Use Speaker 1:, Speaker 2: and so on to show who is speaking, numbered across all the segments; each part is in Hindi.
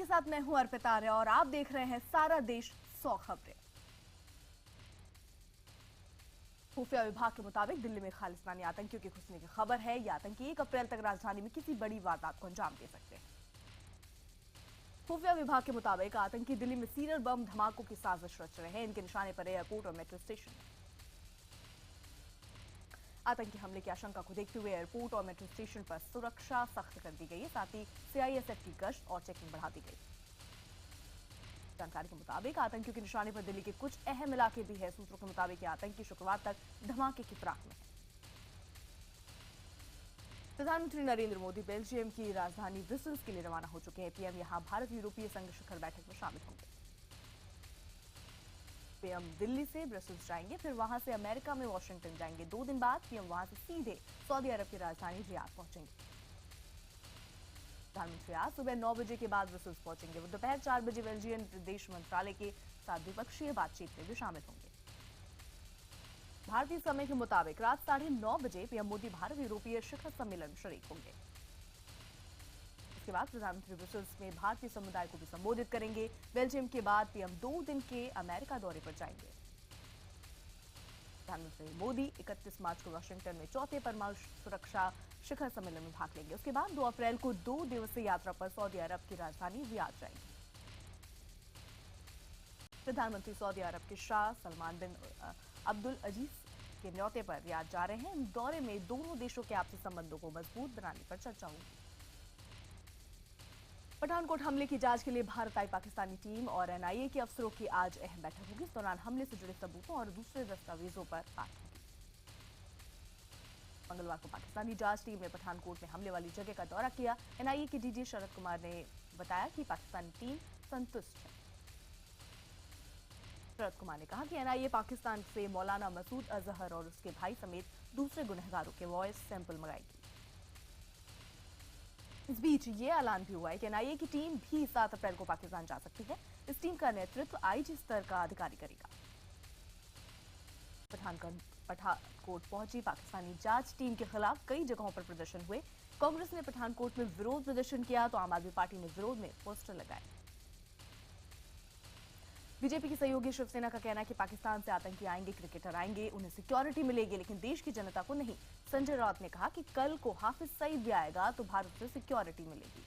Speaker 1: आपके साथ मैं हूं अर्पिता आर्य और आप देख रहे हैं सारा देश 100 खबरें। खुफिया विभाग के मुताबिक दिल्ली में खालिस्तानी आतंकियों के घुसने की खबर है। ये आतंकी 1 अप्रैल तक राजधानी में किसी बड़ी वारदात को अंजाम दे सकते हैं। खुफिया विभाग के मुताबिक आतंकी दिल्ली में सीरियल बम धमाकों की साजिश रच रहे हैं। इनके निशाने पर एयरपोर्ट और मेट्रो स्टेशन है। आतंकी हमले की आशंका को देखते हुए एयरपोर्ट और मेट्रो स्टेशन पर सुरक्षा सख्त कर दी गई है। साथ ही सीआईएसएफ की गश्त और चेकिंग बढ़ा दी गई। जानकारी के मुताबिक आतंकियों के निशाने पर दिल्ली के कुछ अहम इलाके भी है। सूत्रों के मुताबिक आतंकी शुक्रवार तक धमाके की फिराक में है। प्रधानमंत्री नरेंद्र मोदी बेल्जियम की राजधानी ब्रसेल्स के लिए रवाना हो चुके हैं। पीएम यहां भारत यूरोपीय संघ शिखर बैठक में शामिल होंगे। पीएम दिल्ली से ब्रसेल्स जाएंगे, फिर वहां से अमेरिका में वॉशिंगटन जाएंगे। 2 दिन बाद पीएम वहां से सीधे सऊदी अरब की राजधानी रियाद पहुंचेंगे। प्रधानमंत्री आज सुबह 9 बजे के बाद ब्रसेल्स पहुंचेंगे। वो दोपहर 4 बजे बेल्जियन विदेश मंत्रालय के साथ द्विपक्षीय बातचीत में भी शामिल होंगे। भारतीय समय के मुताबिक रात 9:30 बजे पीएम मोदी भारत यूरोपीय शिखर सम्मेलन में शरीक होंगे। इसके बाद प्रधानमंत्री ब्रसेल्स में भारतीय समुदाय को भी संबोधित करेंगे। बेल्जियम के बाद पीएम 2 दिन के अमेरिका दौरे पर जाएंगे। प्रधानमंत्री मोदी 31 मार्च को वाशिंगटन में चौथे परमाणु सुरक्षा शिखर सम्मेलन में भाग लेंगे। उसके बाद 2 अप्रैल को 2 दिवसीय यात्रा पर सऊदी अरब की राजधानी रियाद जाएंगे। प्रधानमंत्री सऊदी अरब के शाह सलमान बिन अब्दुल अजीज के न्योते पर रियाद जा रहे हैं। दौरे में दोनों देशों के आपसी संबंधों को मजबूत बनाने पर चर्चा होगी। पठानकोट हमले की जांच के लिए भारत आई पाकिस्तानी टीम और एनआईए के अफसरों की आज अहम बैठक होगी। इस दौरान हमले से जुड़े सबूतों और दूसरे दस्तावेजों पर बात होगी। मंगलवार को पाकिस्तानी जांच टीम ने पठानकोट में हमले वाली जगह का दौरा किया। एनआईए के डीजी शरद कुमार ने बताया कि पाकिस्तानी टीम संतुष्ट है। शरद कुमार ने कहा कि एनआईए पाकिस्तान से मौलाना मसूद अजहर और उसके भाई समेत दूसरे गुनहगारों के वॉइस सैंपल मंगाएगी। इस बीच ये ऐलान भी हुआ है कि एनआईए की टीम भी 7 अप्रैल को पाकिस्तान जा सकती है। इस टीम का नेतृत्व आईजी स्तर का अधिकारी करेगा। पठानकोट पहुंची पाकिस्तानी जांच टीम के खिलाफ कई जगहों पर प्रदर्शन हुए। कांग्रेस ने पठानकोट में विरोध प्रदर्शन किया तो आम आदमी पार्टी ने विरोध में पोस्टर लगाए। बीजेपी की सहयोगी शिवसेना का कहना है कि पाकिस्तान से आतंकी आएंगे, क्रिकेटर आएंगे, उन्हें सिक्योरिटी मिलेगी, लेकिन देश की जनता को नहीं। संजय राउत ने कहा कि कल को हाफिज सईद भी आएगा तो भारत से सिक्योरिटी मिलेगी।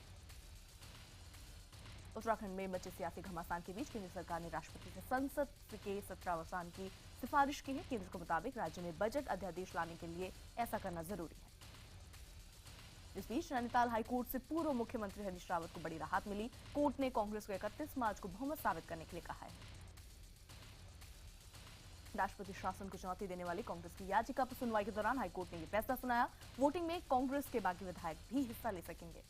Speaker 1: उत्तराखंड में मचे सियासी घमासान के बीच केंद्र सरकार ने राष्ट्रपति से संसद के सत्रावसान की सिफारिश की है। केंद्र के मुताबिक राज्य में बजट अध्यादेश लाने के लिए ऐसा करना जरूरी है। इस बीच नैनीताल हाईकोर्ट से पूर्व मुख्यमंत्री हरीश रावत को बड़ी राहत मिली। कोर्ट ने कांग्रेस को 31 मार्च को बहुमत साबित करने के लिए कहा है। राष्ट्रपति शासन को चुनौती देने वाली कांग्रेस की याचिका पर सुनवाई के दौरान हाईकोर्ट ने यह फैसला सुनाया। वोटिंग में कांग्रेस के बाकी विधायक भी हिस्सा ले सकेंगे।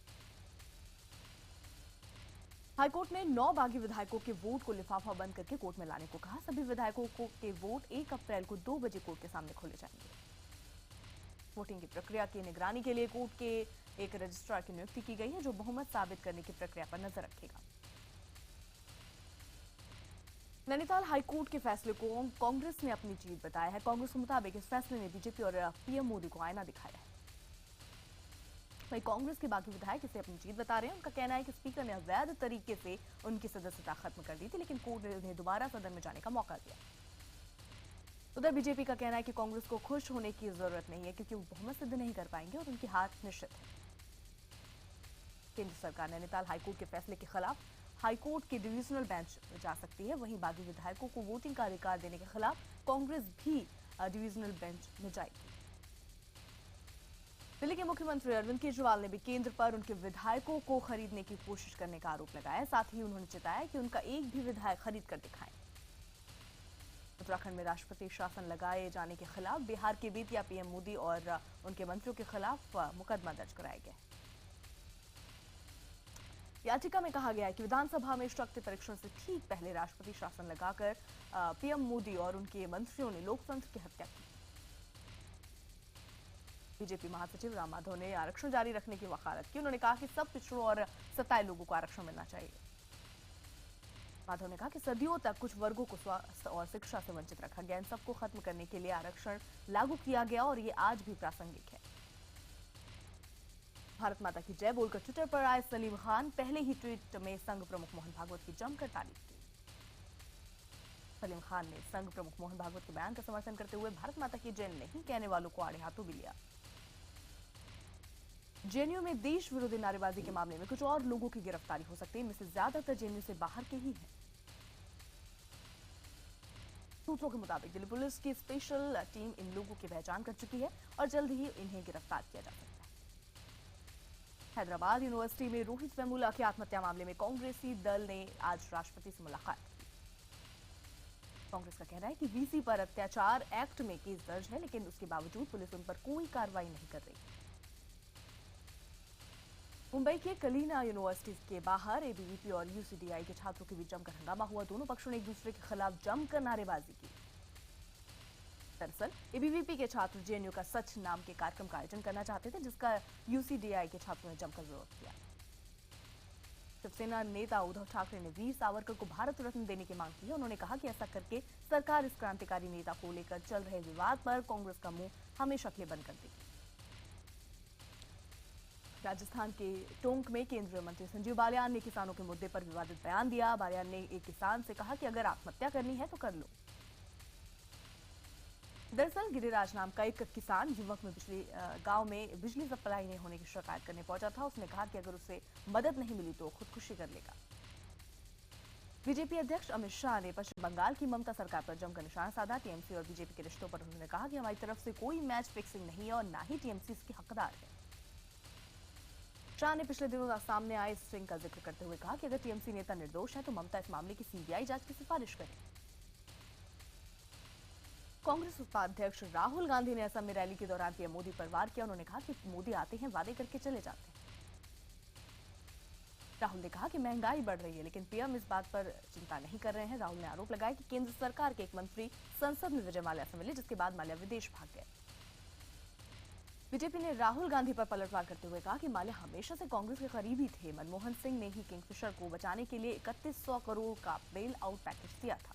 Speaker 1: हाईकोर्ट ने 9 बागी विधायकों के वोट को लिफाफा बंद करके कोर्ट में लाने को कहा। सभी विधायकों के वोट 1 अप्रैल को 2 बजे कोर्ट के सामने खोले जाएंगे। वोटिंग की प्रक्रिया की निगरानी के लिए कोर्ट के एक रजिस्ट्रार की नियुक्ति की गई है, जो बहुमत साबित करने की प्रक्रिया पर नजर रखेगा। नैनीताल हाईकोर्ट के फैसले को कांग्रेस ने अपनी जीत बताया है। कांग्रेस के मुताबिक इस फैसले ने बीजेपी और पीएम मोदी को आईना दिखाया है। वहीं कांग्रेस के बाकी विधायक इसे अपनी जीत बता रहे हैं। उनका कहना है कि स्पीकर ने अवैध तरीके से उनकी सदस्यता खत्म कर दी थी, लेकिन कोर्ट ने उन्हें दोबारा सदन में जाने का मौका दिया। उधर बीजेपी का कहना है कि कांग्रेस को खुश होने की जरूरत नहीं है, क्योंकि वो बहुमत सिद्ध नहीं कर पाएंगे और उनकी हार निश्चित है। केंद्र सरकार नैनीताल हाईकोर्ट के फैसले के खिलाफ हाईकोर्ट के डिविजनल बेंच जा सकती है। वहीं बागी विधायकों को वोटिंग का अधिकार देने के खिलाफ कांग्रेस भी डिविजनल बेंच में जाएगी। दिल्ली के मुख्यमंत्री अरविंद केजरीवाल ने भी केंद्र पर उनके विधायकों को खरीदने की कोशिश करने का आरोप लगाया। साथ ही उन्होंने चिताया कि उनका एक भी विधायक खरीद कर दिखाएं। उत्तराखंड में राष्ट्रपति शासन लगाए जाने के खिलाफ बिहार के बेतिया पीएम मोदी और उनके मंत्रियों के खिलाफ मुकदमा दर्ज कराया गया। याचिका में कहा गया है कि विधानसभा में शक्ति परीक्षण से ठीक पहले राष्ट्रपति शासन लगाकर पीएम मोदी और उनके मंत्रियों ने लोकतंत्र की हत्या की। बीजेपी महासचिव राम माधव ने आरक्षण जारी रखने की वकालत की। उन्होंने कहा कि सब पिछड़ों और सताए लोगों को आरक्षण मिलना चाहिए। माधव ने कहा कि सदियों तक कुछ वर्गों को स्वास्थ्य और शिक्षा से वंचित रखा गया। इन सबको खत्म करने के लिए आरक्षण लागू किया गया और ये आज भी प्रासंगिक है। भारत माता की जय बोलकर ट्विटर पर आए सलीम खान पहले ही ट्वीट में संघ प्रमुख मोहन भागवत की जमकर तारीफ की। सलीम खान ने संघ प्रमुख मोहन भागवत के बयान का समर्थन करते हुए भारत माता की जय नहीं कहने वालों को आड़े हाथों भी लिया। जेएनयू में देश विरोधी नारेबाजी के मामले में कुछ और लोगों की गिरफ्तारी हो सकती है, इनमें से ज्यादातर जेएनयू से बाहर के ही हैं। सूत्रों के मुताबिक दिल्ली पुलिस की स्पेशल टीम इन लोगों की पहचान कर चुकी है और जल्द ही इन्हें गिरफ्तार किया जा सकता है। हैदराबाद यूनिवर्सिटी में रोहित वेमुला की आत्महत्या मामले में कांग्रेसी दल ने आज राष्ट्रपति से मुलाकात की। कांग्रेस का कहना है कि वीसी पर अत्याचार एक्ट में केस दर्ज है, लेकिन उसके बावजूद पुलिस उन पर कोई कार्रवाई नहीं कर रही। मुंबई के कलीना यूनिवर्सिटी के बाहर एबीवीपी और यूसीडीआई के छात्रों के बीच जमकर हंगामा हुआ। दोनों पक्षों ने एक दूसरे के खिलाफ जमकर नारेबाजी की। दरअसल एबीवीपी के छात्र जेएनयू का सच नाम के कार्यक्रम का आयोजन करना चाहते थे, जिसका यूसीडीआई के छात्रों ने जमकर विरोध किया। शिवसेना नेता उद्धव ठाकरे ने वीर सावरकर को भारत रत्न देने की मांग की है। उन्होंने कहा कि ऐसा करके सरकार इस क्रांतिकारी नेता को लेकर चल रहे विवाद पर कांग्रेस का मुंह हमेशा के लिए बंद कर देगी। राजस्थान के टोंक में केंद्रीय मंत्री संजीव बालियान ने किसानों के मुद्दे पर विवादित बयान दिया। बालियान ने एक किसान से कहा कि अगर आत्महत्या करनी है तो कर लो। दरअसल गिरिराज नाम का एक किसान युवक में गांव में बिजली सप्लाई नहीं होने की शिकायत करने पहुंचा था। उसने कहा कि अगर उसे मदद नहीं मिली तो खुदकुशी कर लेगा। बीजेपी अध्यक्ष अमित शाह ने पश्चिम बंगाल की ममता सरकार पर जमकर निशाना साधा। टीएमसी और बीजेपी के रिश्तों पर उन्होंने कहा कि हमारी तरफ से कोई मैच फिक्सिंग नहीं है और ना ही टीएमसी इसकी हकदार है। शाह ने पिछले दिनों सामने आए स्ट्रिंग का जिक्र करते हुए कहा कि अगर टीएमसी नेता निर्दोष है तो ममता इस मामले की सीबीआई जांच की सिफारिश करें। कांग्रेस उपाध्यक्ष राहुल गांधी ने असम में रैली के दौरान पीएम मोदी पर वार किया। उन्होंने कहा कि मोदी आते हैं, वादे करके चले जाते हैं। राहुल ने कहा कि महंगाई बढ़ रही है, लेकिन पीएम इस बात पर चिंता नहीं कर रहे हैं। राहुल ने आरोप लगाया कि केंद्र सरकार के एक मंत्री संसद में विजय माल्या से मिले, जिसके बाद माल्या विदेश भाग गए। बीजेपी ने राहुल गांधी पर पलटवार करते हुए कहा कि माल्या हमेशा से कांग्रेस के करीबी थे। मनमोहन सिंह ने ही किंगफिशर को बचाने के लिए 3100 करोड़ का बेल आउट पैकेज दिया था।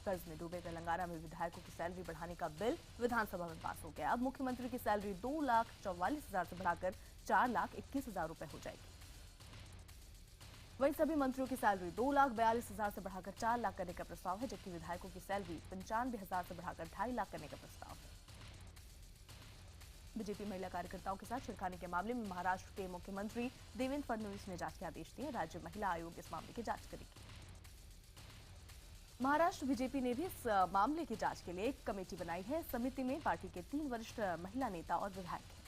Speaker 1: कर्ज में डूबे तेलंगाना में विधायकों की सैलरी बढ़ाने का बिल विधानसभा में पास हो गया। अब मुख्यमंत्री की सैलरी 2,44,000 से बढ़ाकर 4,21,000 रुपए हो जाएगी। वहीं सभी मंत्रियों की सैलरी 2,42,000 से बढ़ाकर 4 लाख करने का प्रस्ताव है, जबकि विधायकों की सैलरी 95,000 से बढ़ाकर 2.5 लाख करने का प्रस्ताव है। बीजेपी महिला कार्यकर्ताओं के साथ छिड़खानी के मामले में महाराष्ट्र के मुख्यमंत्री देवेंद्र फडणवीस ने जांच के आदेश दिए। राज्य महिला आयोग इस मामले की जांच करेगी। महाराष्ट्र बीजेपी ने भी इस मामले की जांच के लिए एक कमेटी बनाई है। समिति में पार्टी के 3 वरिष्ठ महिला नेता और विधायक हैं।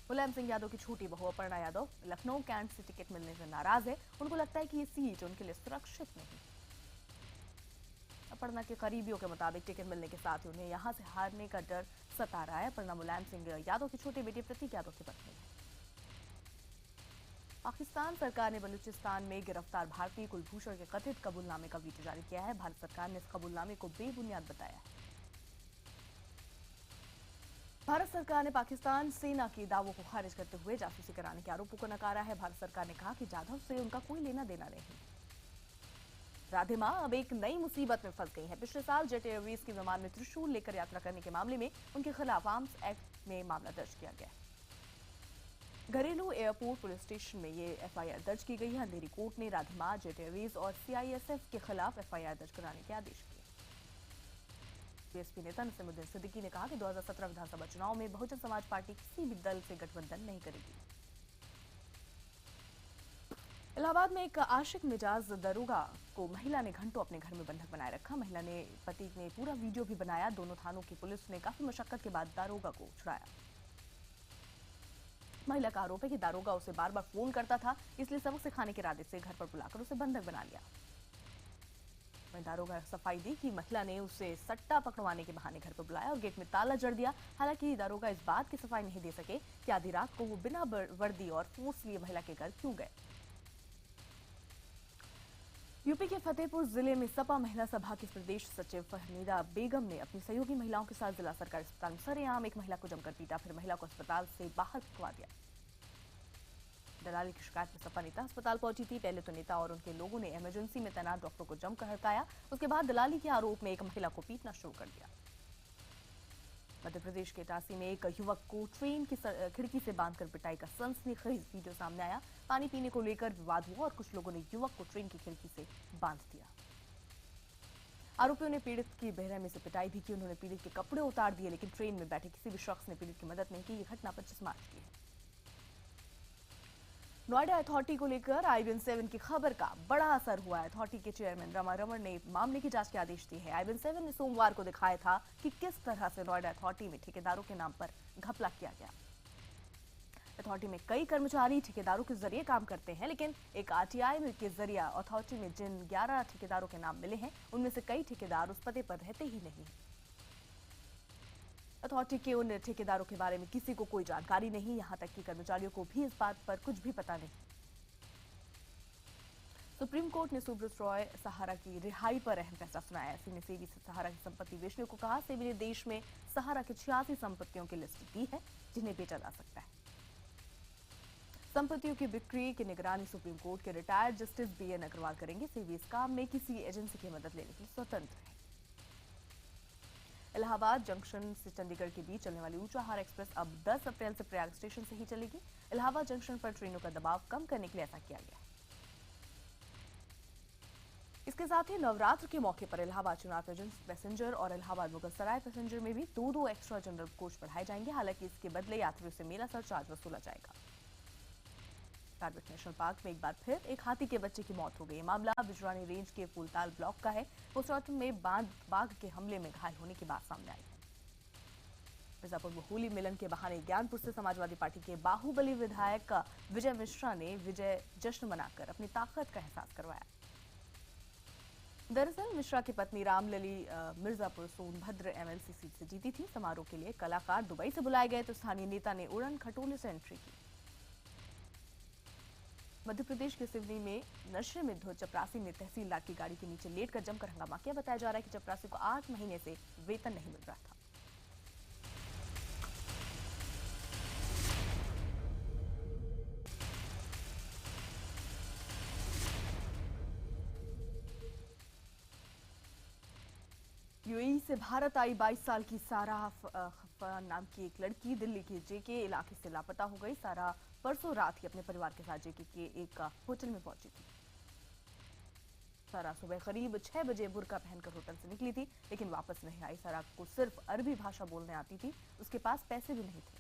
Speaker 1: मुलायम सिंह यादव की छोटी बहू अपर्णा यादव लखनऊ कैंट से टिकट मिलने से नाराज है। उनको लगता है कि ये सीट उनके लिए सुरक्षित नहीं। अपर्णा के करीबियों के मुताबिक टिकट मिलने के साथ ही उन्हें यहां से हारने का डर सता रहा है। अपर्णा मुलायम सिंह यादव की छोटी बेटी प्रतीक यादव की पत्नी है। पाकिस्तान सरकार ने बलूचिस्तान में गिरफ्तार भारतीय कुलभूषण के कथित कबूलनामे का वीडियो जारी किया है। भारत सरकार ने इस कबूलनामे को बेबुनियाद बताया है। भारत सरकार ने पाकिस्तान सेना के दावों को खारिज करते हुए जासूसी कराने के आरोपों को नकारा है। भारत सरकार ने कहा कि जाधव से उनका कोई लेना देना नहीं। राधे मां अब एक नई मुसीबत में फंस गई है। पिछले साल जेट एयरवेज के विमान में त्रिशूल लेकर यात्रा करने के मामले में उनके खिलाफ आर्म्स एक्ट में मामला दर्ज किया गया है। घरेलू एयरपोर्ट पुलिस स्टेशन में ये एफआईआर दर्ज की गई है। अंधेरी कोर्ट ने राधे मां, जेट एयरवेज और सीआईएसएफ के खिलाफ एफआईआर दर्ज कराने के आदेश दिए। बीएसपी नेता नसीमुद्दीन सिद्दीकी ने कहा कि 2017 विधानसभा चुनाव में बहुजन समाज पार्टी किसी भी दल से गठबंधन नहीं करेगी। इलाहाबाद में एक आशिक मिजाज दरोगा को महिला ने घंटों अपने घर में बंधक बनाए रखा। महिला ने पति ने पूरा वीडियो भी बनाया। दोनों थानों की पुलिस ने काफी मशक्कत के बाद दारोगा को छुड़ाया। महिला का आरोप है कि दारोगा उसे बार बार फोन करता था, इसलिए सबक सिखाने के इरादे से घर पर बुलाकर उसे बंधक बना लिया। वहीं दारोगा सफाई दी कि महिला ने उसे सट्टा पकड़वाने के बहाने घर पर बुलाया और गेट में ताला जड़ दिया। हालांकि दारोगा इस बात की सफाई नहीं दे सके कि आधी रात को वो बिना वर्दी और फोर्स लिए महिला के घर क्यों गए। यूपी के फतेहपुर जिले में सपा महिला सभा की प्रदेश सचिव फहमीदा बेगम ने अपनी सहयोगी महिलाओं के साथ जिला सरकारी अस्पताल में सरेआम एक महिला को जमकर पीटा, फिर महिला को अस्पताल से बाहर फेंकवा दिया। दलाली की शिकायत में सपा नेता अस्पताल पहुंची थी। पहले तो नेता और उनके लोगों ने इमरजेंसी में तैनात डॉक्टर को जमकर हड़काया। उसके बाद दलाली के आरोप में एक महिला को पीटना शुरू कर दिया। मध्य प्रदेश के इटारसी में एक युवक को ट्रेन की खिड़की से बांधकर पिटाई का सनसनीखेज वीडियो सामने आया। पानी पीने को लेकर विवाद हुआ और कुछ लोगों ने युवक को ट्रेन की खिड़की से बांध दिया। आरोपियों ने पीड़ित की बेरहमी से पिटाई भी की। उन्होंने पीड़ित के कपड़े उतार दिए, लेकिन ट्रेन में बैठे किसी भी शख्स ने पीड़ित की मदद नहीं की। यह घटना 25 मार्च की है। नोएडा अथॉरिटी को लेकर IBN7 की खबर का बड़ा असर हुआ है। अथॉरिटी के चेयरमैन रमा रमण ने मामले की जांच के आदेश दिए हैं। IBN7 ने सोमवार को दिखाया था कि किस तरह से नोएडा अथॉरिटी में ठेकेदारों के नाम पर घपला किया गया। अथॉरिटी में कई कर्मचारी ठेकेदारों के जरिए काम करते हैं, लेकिन एक RTI में के जरिए अथॉरिटी में जिन 11 ठेकेदारों के नाम मिले हैं, उनमें से कई ठेकेदार उस पते पर रहते ही नहीं। अथॉरिटी के उन ठेकेदारों के बारे में किसी को कोई जानकारी नहीं, यहां तक कि कर्मचारियों को भी इस बात पर कुछ भी पता नहीं। सुप्रीम कोर्ट ने सुब्रत रॉय सहारा की रिहाई पर अहम फैसला सुनाया। एससी ने सेबी से सहारा की संपत्ति बेचने को कहा। सेबी ने देश में सहारा की 86 संपत्तियों की लिस्ट दी है, जिन्हें बेचा जा सकता है। संपत्तियों की बिक्री की निगरानी सुप्रीम कोर्ट के रिटायर्ड जस्टिस BN अग्रवाल करेंगे। सेबी इस काम में किसी एजेंसी की मदद लेने के लिए स्वतंत्र है। इलाहाबाद जंक्शन से चंडीगढ़ के बीच चलने वाली ऊंचाहार एक्सप्रेस अब 10 अप्रैल से प्रयाग स्टेशन से ही चलेगी। इलाहाबाद जंक्शन पर ट्रेनों का दबाव कम करने के लिए ऐसा किया गया है। इसके साथ ही नवरात्र के मौके पर इलाहाबाद चुनाव पैसेंजर और इलाहाबाद मुगल सराय पैसेंजर में भी दो एक्स्ट्रा जनरल कोच बढ़ाए जाएंगे। हालांकि इसके बदले यात्रियों से मेला सरचार्ज वसूला जाएगा। कार्बेट नेशनल पार्क में एक बार फिर एक हाथी के बच्चे की मौत हो गई। मामला बिजरानी रेंज के फूलताल ब्लॉक का है। पोस्टमार्टम में बाघ के हमले में घायल होने की बात सामने आई है। मिर्जापुर में होली मिलन के बहाने ज्ञानपुर से समाजवादी पार्टी के बाहुबली विधायक विजय मिश्रा ने विजय जश्न मनाकर अपनी ताकत का एहसास करवाया। दरअसल मिश्रा की पत्नी रामलली मिर्जापुर सोनभद्र MLC सीट से जीती थी। समारोह के लिए कलाकार दुबई से बुलाए गए तो स्थानीय नेता ने उड़न खटोले से एंट्री की। मध्य प्रदेश के सिवनी में नशे में धुत चपरासी ने तहसीलदार की गाड़ी के नीचे लेटकर जमकर हंगामा किया। बताया जा रहा है कि चपरासी को 8 महीने से वेतन नहीं मिल रहा था। UAE से भारत आई 22 साल की सारा खफान नाम की एक लड़की दिल्ली के JK इलाके से लापता हो गई। सारा परसों रात ही अपने परिवार के साथ JK के एक होटल में पहुंची थी। सारा सुबह करीब 6 बजे बुर्का पहनकर होटल से निकली थी, लेकिन वापस नहीं आई। सारा को सिर्फ अरबी भाषा बोलने आती थी। उसके पास पैसे भी नहीं थे।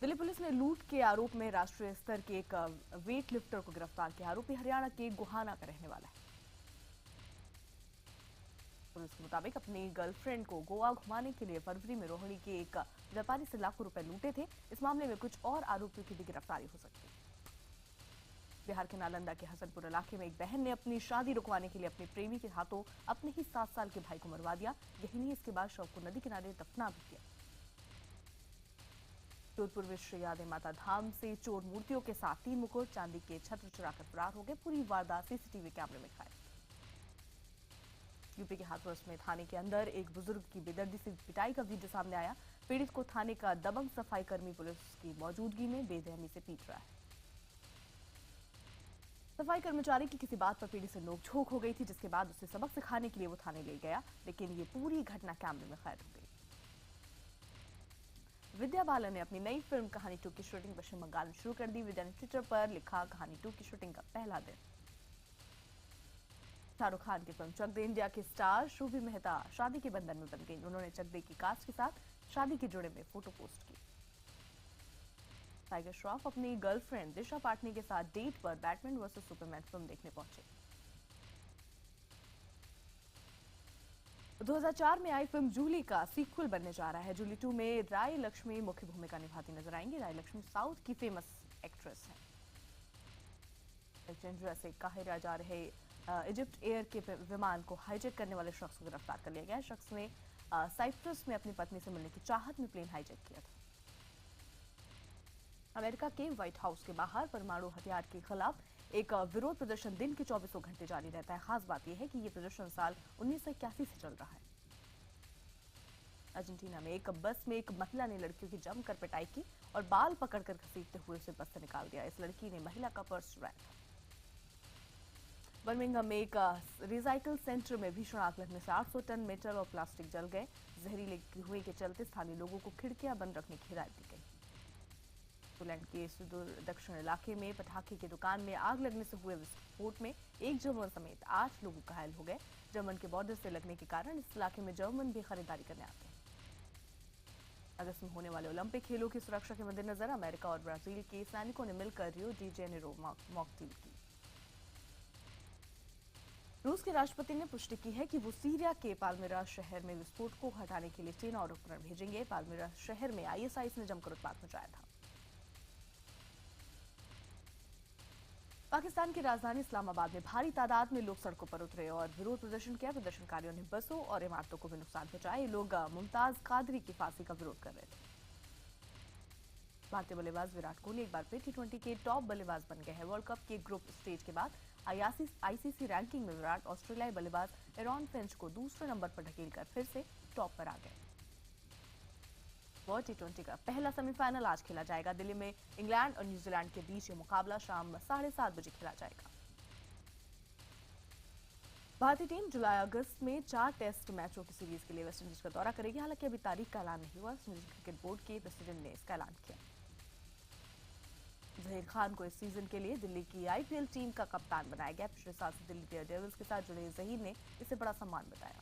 Speaker 1: दिल्ली पुलिस ने लूट के आरोप में राष्ट्रीय स्तर के एक वेट लिफ्टर को गिरफ्तार किया। आरोपी हरियाणा के गोहाना का रहने वाला है। पुलिस के मुताबिक अपनी गर्लफ्रेंड को गोवा घुमाने के लिए फरवरी में रोहिणी के एक व्यापारी से लाखों रुपए लूटे थे। इस मामले में कुछ और आरोपियों की भी गिरफ्तारी हो सकती है। बिहार के नालंदा के हसनपुर इलाके में एक बहन ने अपनी शादी रुकवाने के लिए अपने प्रेमी के हाथों अपने ही 7 साल के भाई को मरवा दिया। यही नहीं, इसके बाद शव को नदी किनारे दफना भी किया। जोधपुर में श्री यादव माता धाम से चोर मूर्तियों के साथ 3 मुकुट चांदी के छत्र चुराकर फरार हो गए। पूरी वारदात CCTV कैमरे में कैद। यूपी के हाथरस में थाने के अंदर एक बुजुर्ग की बेदर्दी से पिटाई का वीडियो सामने आया। पीड़ित को थाने का दबंग सफाई कर्मी पुलिस की मौजूदगी में बेरहमी से पीट रहा है। सफाई कर्मचारी की किसी बात पर पीड़ित से नोकझोंक हो गई थी, जिसके बाद उसे सबक सिखाने के लिए वो थाने ले गया, लेकिन ये पूरी घटना कैमरे में कैद हो गई। विद्या बालन ने अपनी नई फिल्म कहानी 2 की शूटिंग पश्चिम बंगाल में शुरू कर दी। विद्या ने ट्विटर पर लिखा, कहानी 2 की शूटिंग का पहला दिन। शाहरुख खान की फिल्म चक दे इंडिया के स्टार शुभी मेहता शादी के बंधन में बन गई। उन्होंने चक दे की कास्ट के साथ शादी के जोड़े में फोटो पोस्ट की। टाइगर श्रॉफ अपनी गर्लफ्रेंड दिशा पाटनी के साथ डेट पर बैटमैन वर्सेस सुपरमैन फिल्म देखने पहुंचे। 2004 में आई फिल्म जूली का सीक्वल बनने जा रहा है। जूली 2 में राय लक्ष्मी मुख्य भूमिका निभाती नजर आएंगी। राय लक्ष्मी साउथ की फेमस एक्ट्रेस है। अलेक्जेंड्रिया से काहिरा जा रहे इजिप्ट एयर के विमान को हाईजैक करने वाले शख्स को गिरफ्तार कर लिया गया। शख्स ने साइप्रस में अपनी पत्नी से मिलने की चाहत में प्लेन हाईजैक किया था। अमेरिका के व्हाइट हाउस के बाहर परमाणु हथियार के खिलाफ एक विरोध प्रदर्शन दिन के 24 घंटे जारी रहता है। खास बात यह है कि यह प्रदर्शन साल 1981 से चल रहा है। अर्जेंटीना में एक बस में एक महिला ने लड़कियों की जमकर पिटाई की और बाल पकड़कर घसीटते हुए उसे बस से निकाल दिया। इस लड़की ने महिला का पर्स चुराया था। बर्मिंघम में एक रिसाइकल सेंटर में भीषण आग लगने से 800 टन मेटल और प्लास्टिक जल गए। जहरीले धुएं के चलते स्थानीय लोगों को खिड़कियां बंद रखने की हिदायत दी गई। पोलैंड के सुदूर दक्षिण इलाके में पटाखे की दुकान में आग लगने से हुए विस्फोट में एक जर्मन समेत 8 लोग घायल हो गए। जर्मन के बॉर्डर से लगने के कारण इस इलाके में जर्मन भी खरीदारी करने आते हैं। अगस्त में होने वाले ओलंपिक खेलों की सुरक्षा के मद्देनजर अमेरिका और ब्राजील के सैनिकों ने मिलकर Rio de Janeiro mock drill की। रूस के राष्ट्रपति ने पुष्टि की है कि वो सीरिया के पाल्मिरा शहर में विस्फोट को हटाने के लिए सेना और उपकरण भेजेंगे। पाल्मिरा शहर में आईएसआईएस ने जमकर उत्पात मचाया था। पाकिस्तान की राजधानी इस्लामाबाद में भारी तादाद में लोग सड़कों पर उतरे और विरोध प्रदर्शन किया। प्रदर्शनकारियों ने बसों और इमारतों को भी नुकसान पहुंचाया। ये लोग मुमताज कादरी की फांसी का विरोध कर रहे थे। भारतीय बल्लेबाज विराट कोहली एक बार फिर टी20 के टॉप बल्लेबाज बन गए हैं। वर्ल्ड कप के ग्रुप स्टेज के बाद आईसीसी रैंकिंग में विराट ऑस्ट्रेलियाई बल्लेबाज एरॉन फिंच को दूसरे नंबर पर ढकेलकर फिर से टॉप पर आ गए। वर्ल्ड टी20 का पहला सेमीफाइनल आज खेला जाएगा। दिल्ली में इंग्लैंड और न्यूजीलैंड के बीच ये मुकाबला शाम 7:30 बजे खेला जाएगा। भारतीय टीम जुलाई अगस्त में 4 टेस्ट मैचों की सीरीज के लिए वेस्टइंडीज का दौरा करेगी। हालांकि अभी तारीख का ऐलान नहीं हुआ। इंडियन क्रिकेट बोर्ड के प्रेसिडेंट ने इसका ऐलान किया। जहीर खान को इस सीजन के लिए दिल्ली की आईपीएल टीम का कप्तान बनाया गया। पिछले साल से दिल्ली डेयरडेविल्स के साथ जुड़े जहीर ने इसे बड़ा सम्मान बताया।